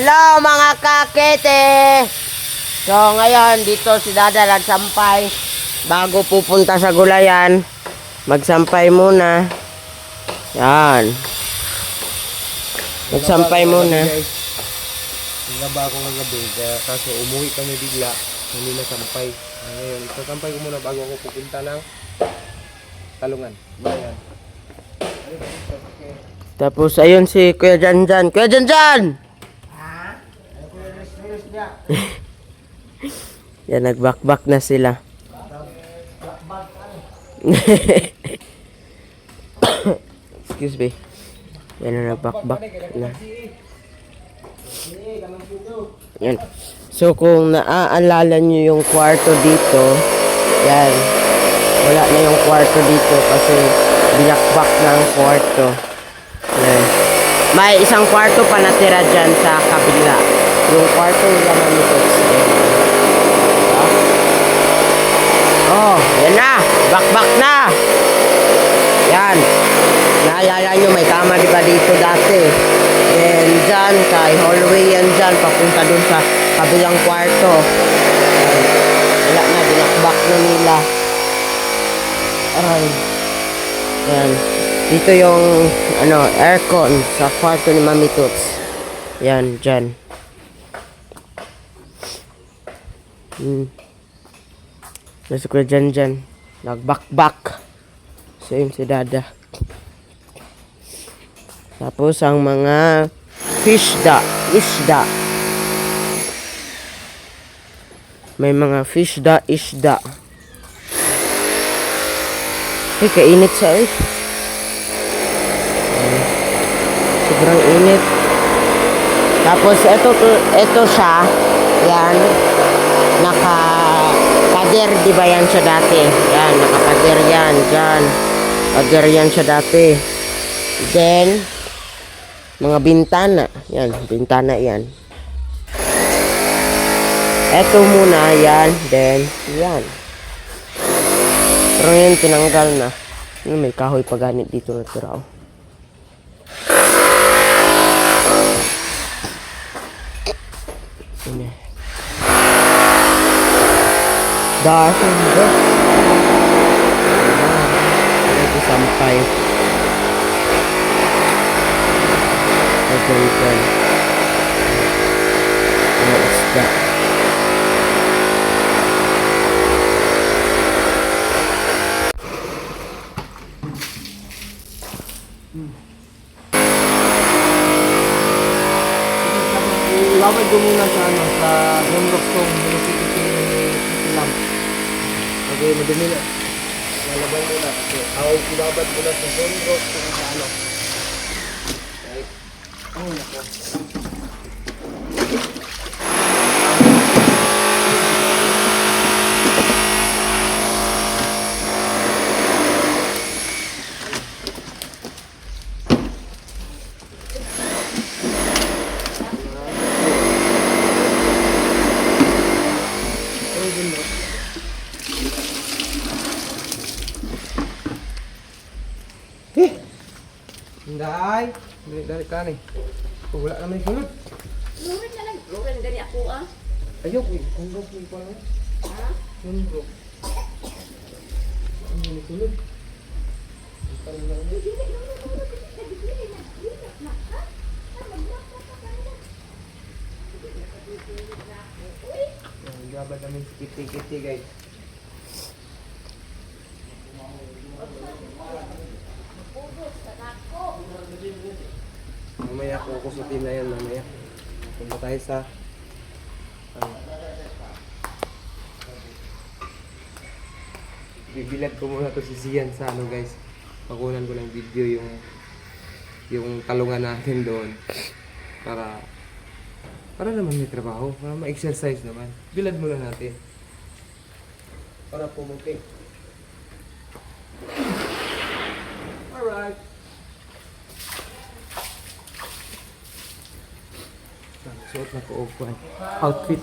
Hello mga kakete! So ngayon dito si Dada nagsampay. Bago pupunta sa gulayan, magsampay muna. Yan. Magsampay muna. Nagaba ako kagabi, kaso umuwi kami bigla, hindi na sampay. Ngayon, sasampay ko muna bago ako pupunta ng Talungan. Bayan. Tapos ayun si Kuya Janjan. Kuya Janjan! Yan, nagbakbak na sila. Excuse me. Yan na, nagbakbak na. Yan. So kung naaalala nyo yung kwarto dito, yan. Wala na yung kwarto dito kasi binakbak na ang kwarto. Yan. May isang kwarto pa natira dyan sa kabila. Yung kwarto nila Mamitots. Oh, yan na. Bakbak na. Yan. Naalala nyo, may kama diba dito dati. And dyan, kay hallway yan dyan, papunta dun sa kabilang kwarto. Yan. Wala na, binakbak na nila. Aray. Yan. Dito yung, aircon sa kwarto ni Mamitots. Yan, dyan. Nasa ko dyan. Nagbakbak. So yun si Dada. Tapos ang mga isda. May mga isda. Ay, kainit siya eh. Sobrang init. Tapos ito siya. Yan. Naka-pader, di ba yan siya dati? Yan, naka-pader yan. Dyan. Pader yan siya dati. Then, mga bintana. Yan, bintana yan. Ito muna, yan. Then, yan. Pero yan, tinanggal na. May kahoy pa ganit dito na tira. Ini. Dahil ito sampay. Ganyan. Mga isda. Ilawag ko muna sa Gumrok Tong, Silam. Okay, madumi na. Lalabay muna. So, ako ilabad muna sa Gumrok Tong sa ano. Right. Oh, nako. Hinday, dari ka ni. Wala naman sulod. Luren na lang. Luren gani ako ah. Ayok, kundok ni pa lang. Ha? Kundok. Ano ni sulod? Gabad namin kiti-kiti guys. Mamaya kukusutin na yan mamaya. Punta tayo sa bibilad ko muna to si Sian sa ano guys. Pakunan ko ng video yung talungan natin doon. Para naman may trabaho, para ma-exercise naman. Bilad muna natin. Para pumuti. Alright. Suot na ko outfit.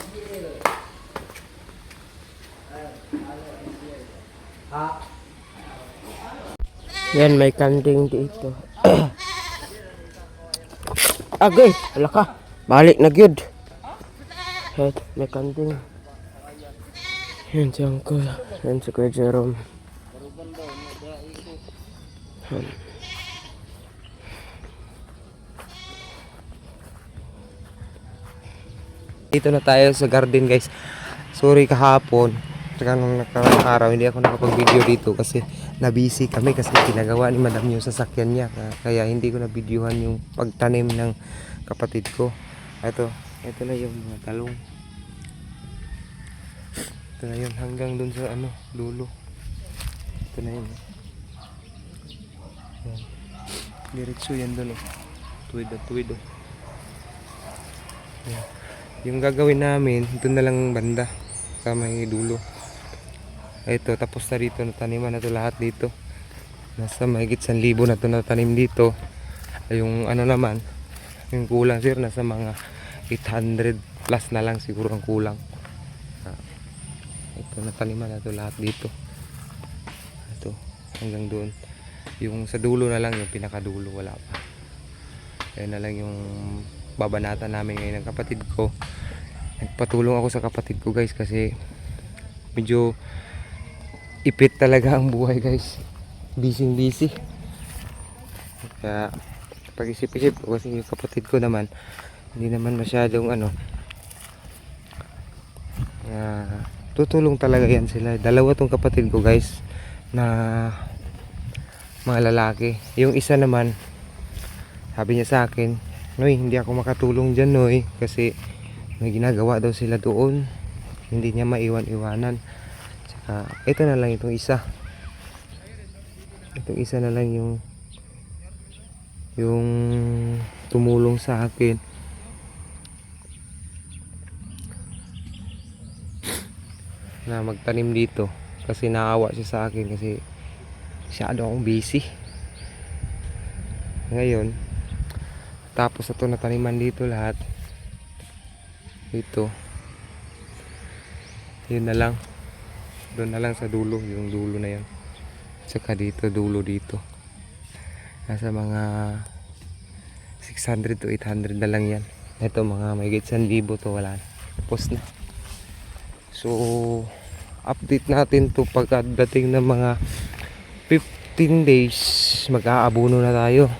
Yan, may kanding dito. Agay, wala ka. Balik na gyud. Head, may kanting. Yan si Uncle. Yan si Kuya Jerome. Yan. Dito na tayo sa garden guys. Sorry kahapon. Saka nung nakarang araw hindi ako nakapag-video dito kasi na-busy kami kasi ginagawa ni Madam yung sasakyan niya. Kaya hindi ko na-videohan yung pagtanim ng kapatid ko. Ito na yung mga talong. Ito na yun hanggang dun sa dulo. Ito na yun. Yan. Diretso yan dun. Tuwid. Yan. Yung gagawin namin, ito na lang banda sa may dulo. Ito, tapos na dito, nataniman na ito lahat dito. Nasa mahigit 1,000 na ito natanim dito. Yung naman, yung kulang sir, nasa mga 800 plus na lang siguro ang kulang. Ito, nataniman na ito lahat dito. Ito, hanggang doon. Yung sa dulo na lang, yung pinakadulo, wala pa. Ayan na lang yung babanatan namin ngayon ng kapatid ko. Nagpatulong ako sa kapatid ko guys kasi medyo ipit talaga ang buhay guys. Busy. Kaya pag-isip-isip ko kasi yung kapatid ko naman hindi naman masyadong tutulong talaga yan sila. Dalawa tong kapatid ko guys na mga lalaki. Yung isa naman sabi niya sa akin, Noy, hindi ako makatulong dyan, Noy, kasi may ginagawa daw sila doon. Hindi niya maiwan-iwanan. Tsaka, ito na lang itong isa. Itong isa na lang yung tumulong sa akin. Na magtanim dito. Kasi naawa siya sa akin kasi masyado akong busy. Ngayon, tapos ito nataniman dito lahat. Ito. Yun na lang. Doon na lang sa dulo. Yung dulo na yan. Tsaka dito, dulo dito. Nasa mga 600 to 800 na lang yan. Ito mga may 1,000 to wala na. Tapos na. So, update natin to pagkadating ng mga 15 days. Mag-aabuno na tayo.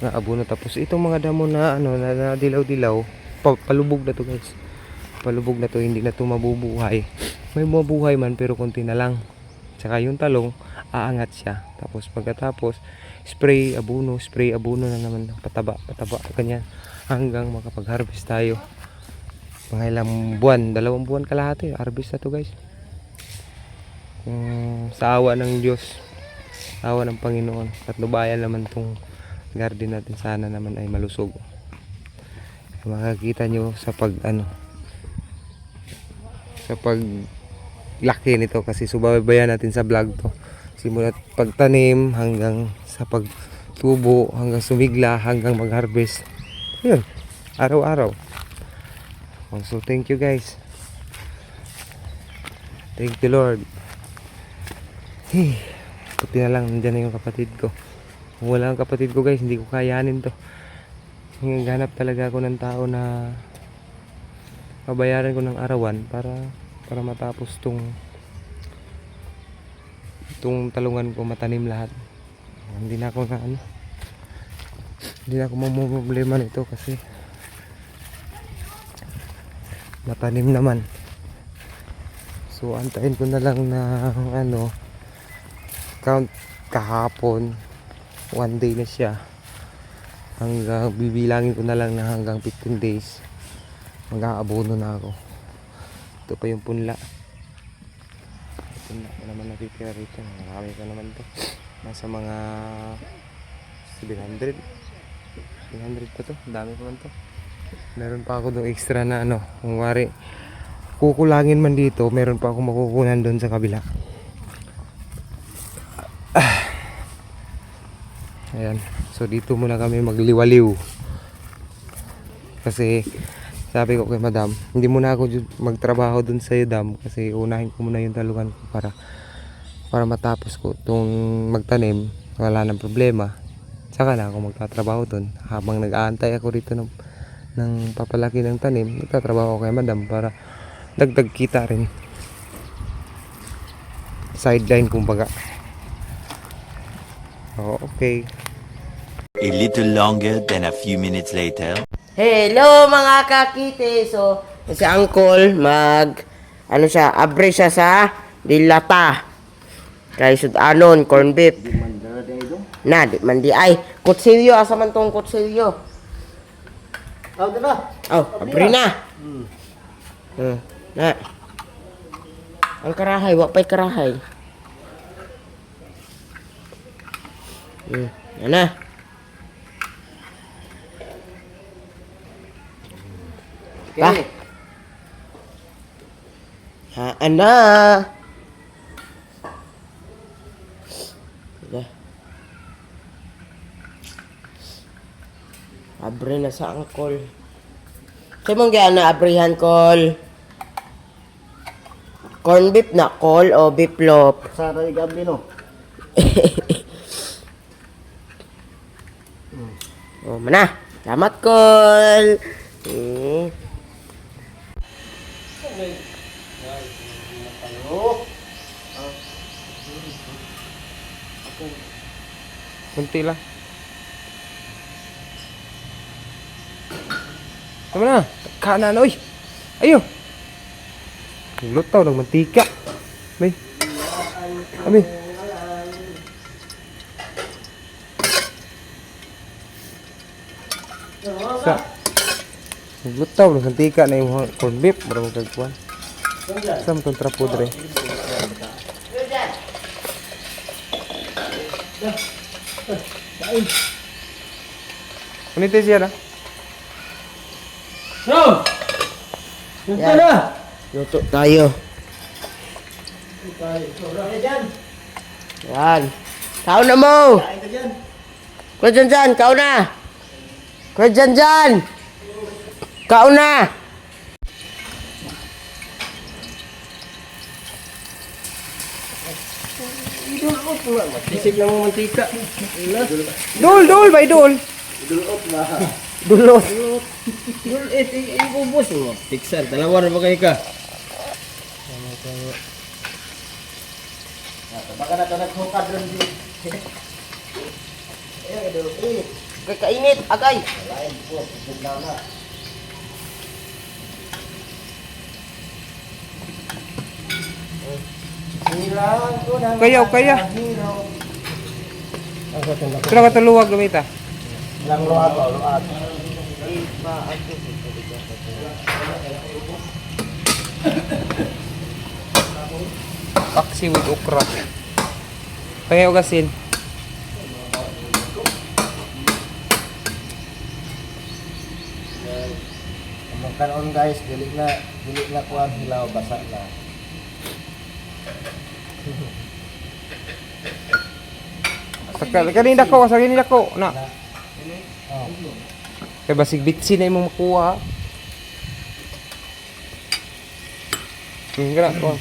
Abono tapos itong mga damo na na dilaw-dilaw palubog na to guys, palubog na to, hindi na to mabubuhay. May mabuhay man pero konti na lang. Tsaka yung talong aangat siya, tapos pagkatapos spray abono na naman, pataba ganyan hanggang makapag-harvest tayo. Mga ilang buwan, 2 buwan kalahati harvest na to guys. Sa awa ng Diyos, awa ng Panginoon, patnubayan naman tong garden natin, sana naman ay malusog. Makakita nyo sa sa paglaki nito kasi subaybayan natin sa vlog to. Simula pagtanim hanggang sa pagtubo, hanggang sumigla, hanggang mag-harvest. Yun, araw-araw. So thank you guys. Thank you Lord. Puti na lang, nandyan na yung kapatid ko. Kung wala ang kapatid ko guys, hindi ko kayanin to. Naghanap talaga ako ng tao na pabayaran ko ng arawan para matapos tong talungan ko, matanim lahat. Hindi na ako mamumblema nito kasi matanim naman. So antayin ko na lang na count kahapon. 1 day na siya, hanggang bibilangin ko na lang na hanggang 15 days mag-aabono na ako. Ito pa yung punla pa naman natitira rito, marami pa naman to, nasa mga 700 pa to, dami pa man to. Meron pa ako doon extra na kung wari kukulangin man dito, meron pa ako makukunan doon sa kabila. Ayan. So dito muna kami magliwaliw. Kasi sabi ko kay Madam, hindi muna ako magtrabaho dun sa dam kasi unahin ko muna yung talungan ko para matapos ko itong magtanim, wala nang problema. Saka na ako magtatrabaho dun habang nag-aantay ako rito ng ng papalaki ng tanim, nagtatrabaho kay madam para dagdag kita rin. Sideline kumbaga. Oh, okay. A little longer than a few minutes later. Hello mga kakiti! So, si Uncle ano siya, abre siya sa dilata. Kay sudanon, corn beef. Na, di man di ay. Kutsilyo, asa man tong kutsilyo? Oh, abre na. Na. Ang karahay, wapay karahay. Yan na. Okay. Haan na. Sige. Abre na sa angkol. Sa mong gaya na abrihan kol? Corn beef na kol o beef loaf? Sa tayo gabi no? Oh, mana? Salamat kol. Kunti lang. Tama na. Kanan, oy. Ayo. Lutaw ng mantika. May. Ami. Sa. Lutaw ng mantika na yung corn beef. Marang kagkuhan. Sa matong trapudre. Kuniti siya na. Yan. Luto tayo. Yan. Kau na mo. Kuya Janjan, kau na. Kuya Janjan. Kau na. Isip lang mo mantika. Dul, bay dul. Dulot. Ibubos mo. Pixar, dalawa na ba kayo ka? Baka na ito naghukad rin din. Kay kainit, agay. Kaya. Pero katuluwag gamita. Lang luag. Paksi with okra. Kaya ugasin. Karon guys, dili na kuan hilaw basa na. Kanina ko na. Kaya basig bitsi na imong makuha. Gana ko.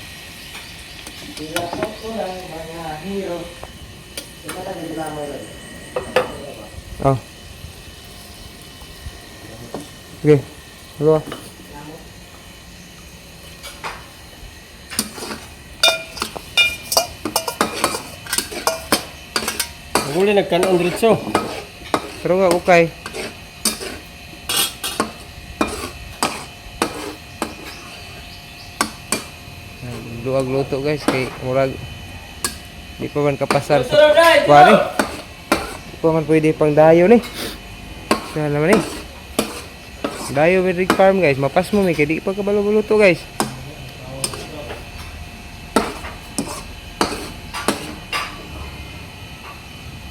Oh. Okay. Halo. Muli nagkanon diretso. Pero nga okay. Luag luto guys kay murag di pa man kapasar sa kuwari. Di pa man pwede pang dayo ni. Kaya naman eh. Dayo with rig farm guys, mapas mo may kay di pa kabalo-luto guys.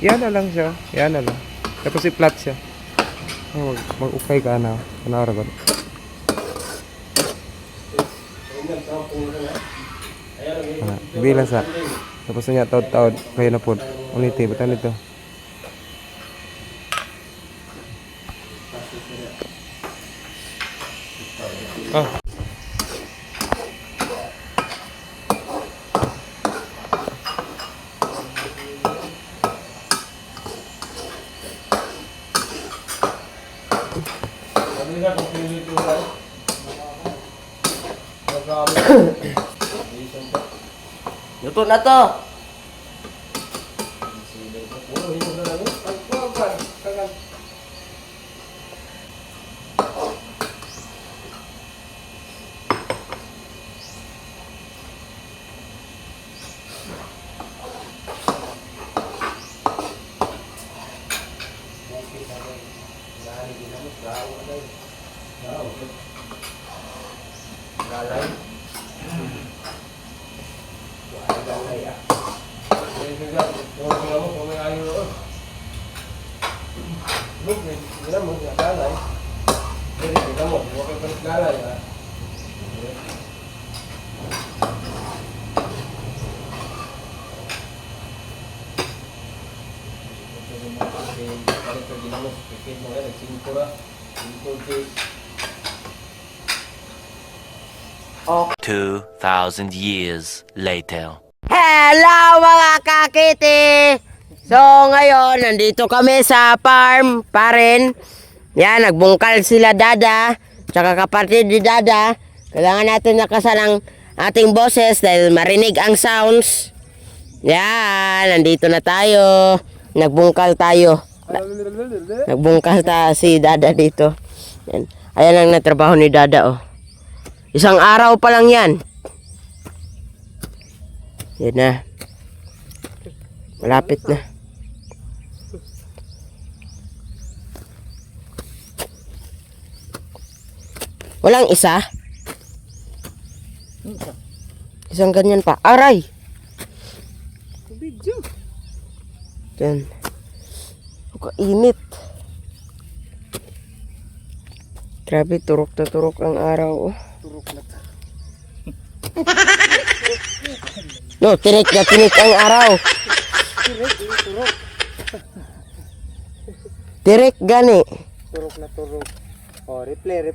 Yan na lang siya. Yan na lang. Tapos i-flat siya. Oh, mag-ukay ka na. Kanara ko. Bilang sa. Tapos niya taod-taod. Kayo na po. Uniti. Batan ito. Ah. Luto na to. Oo, hindi na lang. Pagkuhan. Kagan. Lalay. Lalay ah. Oh. 2,000 years later. Hello mga kakiti! So ngayon, nandito kami sa farm pa rin. Yan, nagbungkal sila Dada, tsaka kapatid ni Dada. Kailangan natin nakasan ang ating boses dahil marinig ang sounds. Yan, nandito na tayo. Nagbungkal tayo. Nagbungkal si Dada dito. Yan. Ayan ang natrabaho ni Dada oh. Isang araw pa lang yan. Yan na. Malapit na. Walang isa? Isang ganyan pa. Aray! Video. Yan. Kainit. Grabe, turok na turok ang araw. Oh. Turok na. No, tinik na tinik ang araw. Turok. Tirik gani. Turok na turok. Oh, replay.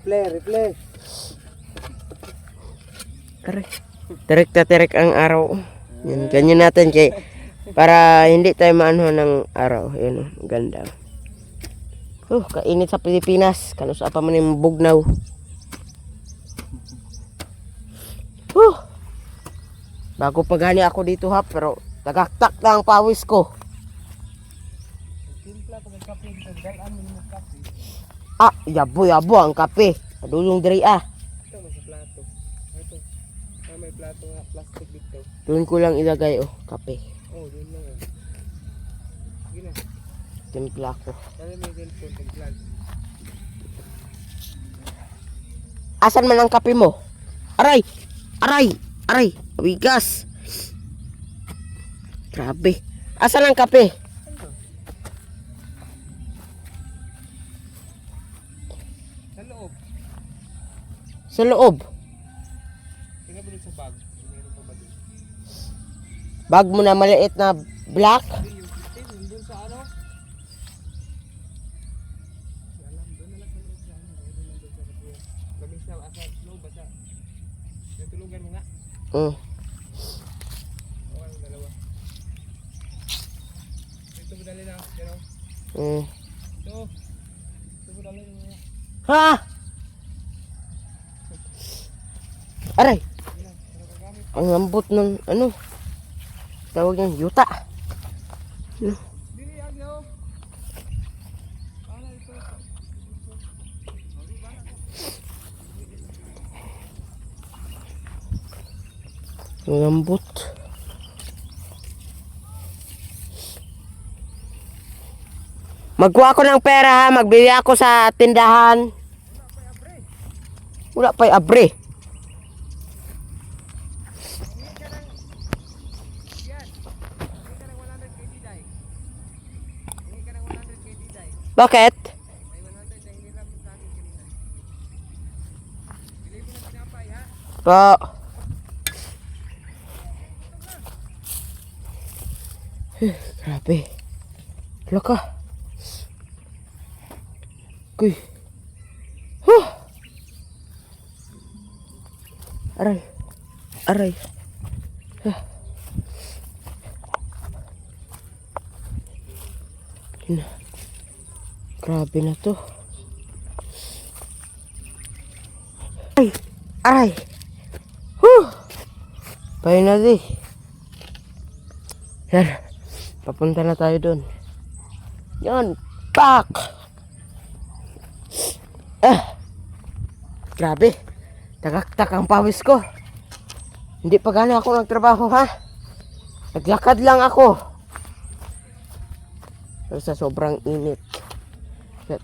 Aray. Tirik na tirik ang araw. Yan, ganyan natin kay para hindi tayo maano ng araw. Yan, oh, ganda. Kainit sa Pilipinas. Kanus apa man yung bugnaw. Bago pa gani ako dito ha, pero tagaktak na ang pawis ko. Timpla pag kape dito, dalan mo kape. Ah, yabo ang kape. Padulong diri ah. Ito mo sa plato. Ito. May plato nga plastic dito. Doon ko lang ilagay oh, kape. Oh, doon lang. Gina. Timpla ko. Dali mo yung cellphone, tig-vlog. Asan man ang kape mo? Aray! Bigas. Grabe. Asan ang kape? Sa loob. Sa loob. Tingnan mo dun sa bag. Meron pa ba dun? Bag mo na maliit na black. Doon sa ano? Alam, doon na lang sa loob siya. Meron lang doon sa loob. Labing siya, asa, loob, basa. Natulugan mo nga. Mm. O, ang dalawa. Ito mo dali na, gano'n. Mm. Ito mo dali na. Ha? Aray. Ang lambot ng ano? Tawag niyan, yuta. Ano? Dili, agyo. Ano ito? Ang lambot. Magkuha ako ng pera ha, magbili ako sa tindahan. Wala pa'y abre. Bakit? Po. Grabe. Wala ka. Kuy. Aray. Aray. Grabe na to. Ay. Aray. Pahin na di. Yan. Papunta na tayo dun. Yan. Pak! Grabe. Tagaktak ang pawis ko. Hindi pa gano'n ako nagtrabaho, ha? Naglakad lang ako. Pero sa sobrang init. Kaya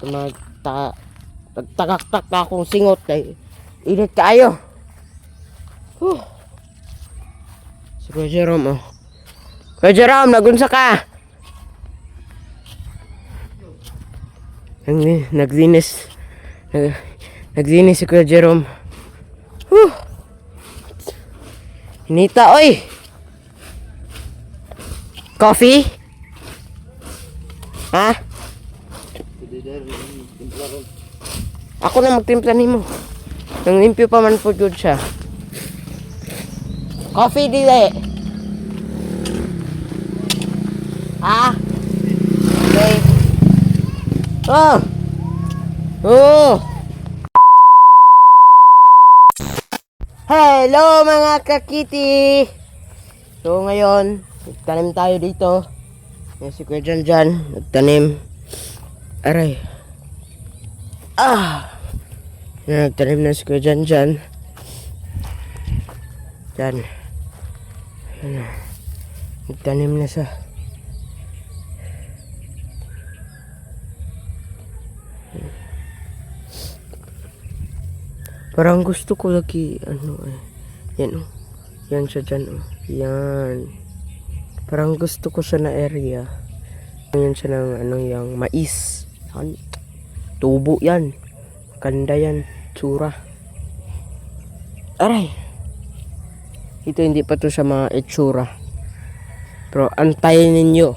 nagtagaktak na akong singot. Ay, init kayo. Si Kuya Jerome, oh. Kuya Jerome, nagunsa ka? Naglinis. Naglinis si Kuya Jerome. Hinita, oy! Coffee? Ha? Ako na magtimpla nimo. Nang limpyo pa man po good siya. Coffee dili. Ha? Okay. Oh! Oh! Hello mga kakiti! So ngayon, nagtanim tayo dito. Yan si Kuya Janjan, nagtanim. Aray. Yan, nagtanim na si Kuya Janjan. Yan. Yan. Nagtanim na siya. Parang gusto ko lagi, yan yan siya dyan, yan. Parang gusto ko siya na area. Yan siya ng, yung mais. Yan. Tubo yan. Ganda yan, tsura. Aray. Ito hindi pa to sa mga itsura. Pero antayin ninyo.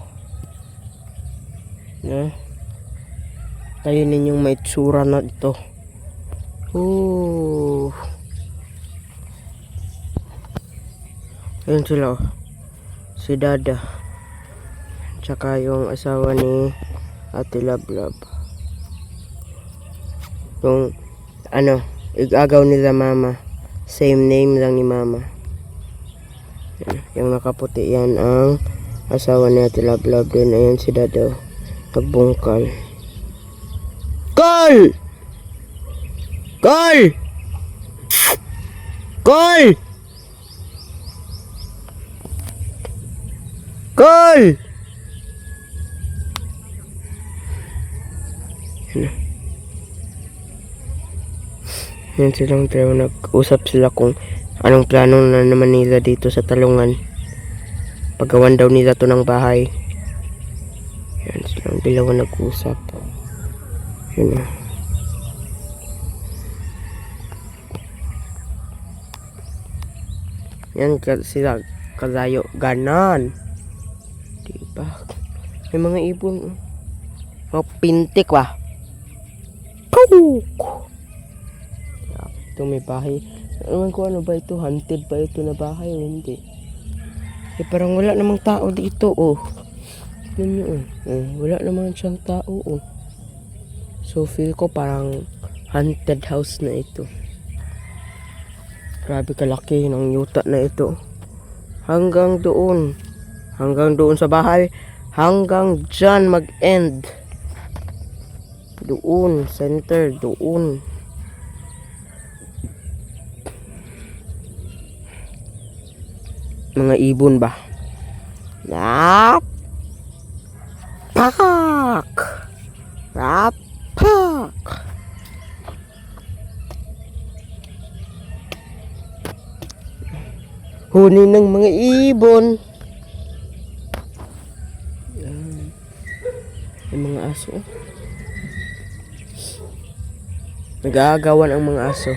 No? Antayin ninyong may itsura na ito. Ayun sila, oh. Si Dada. Tsaka yung asawa ni Ate Lablab. Yung igagaw nila mama. Same name lang ni mama. Yan. Yung nakaputi yan ang asawa ni Ate Lablab din. Ayun si Dada, oh. Nagbungkal. Call! Call! Call! Call! Yan silang tayo, nag-usap sila kung anong plano na naman nila dito sa Talungan. Paggawan daw nila to ng bahay. Yan silang dalawa nag-usap. Yan na. Yan sila kalayo. Ganon. Diba? May mga ibon. Mga pintik ba? Kuk! Ito may bahay. Ano ko ano ba ito? Haunted ba ito na bahay o hindi? Eh parang wala namang tao dito, oh. Tignan nyo, oh. Wala namang siyang tao, oh. So feel ko parang haunted house na ito. Grabe kalaki ng yuta na ito. Hanggang doon. Hanggang doon sa bahay. Hanggang dyan mag-end. Doon. Center. Doon. Mga ibon ba? Rap! Pak! Rap! Pak! Huni ng mga ibon. Yan. Yung mga aso. Nag-aagawan ang mga aso.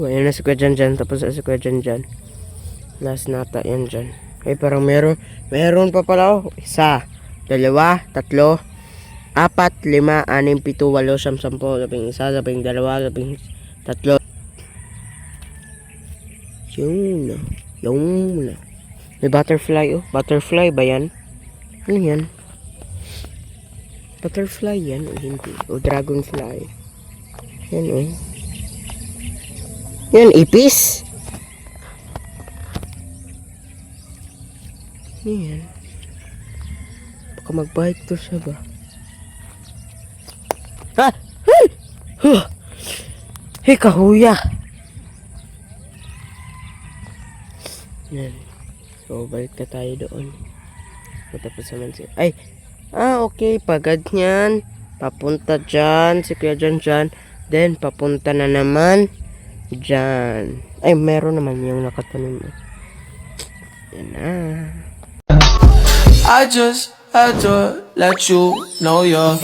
Ayan na si Kuya Janjan. Tapos na si Kuya Janjan. Last nata yan dyan. Ay parang meron pa pala, oh. 1, 2, 3, 4, 5, 6, 7, 8, 9, 10, 11, 12, 13. Yun. May butterfly, oh. Butterfly ba yan? Ano yan? Butterfly yan o hindi? O dragonfly? Yan o. Yan, ipis. Yan. Baka mag-bite to siya ba? Ha! Hey! Huh! Hey, kahuya! Yan. So, balik na tayo doon. Matapos naman siya. Ay! Okay. Pagad niyan. Papunta dyan. Si Kuya John dyan. Then, papunta na naman dyan. Ay, meron naman yung nakatanim mo. Yan na. I just had to let you know you're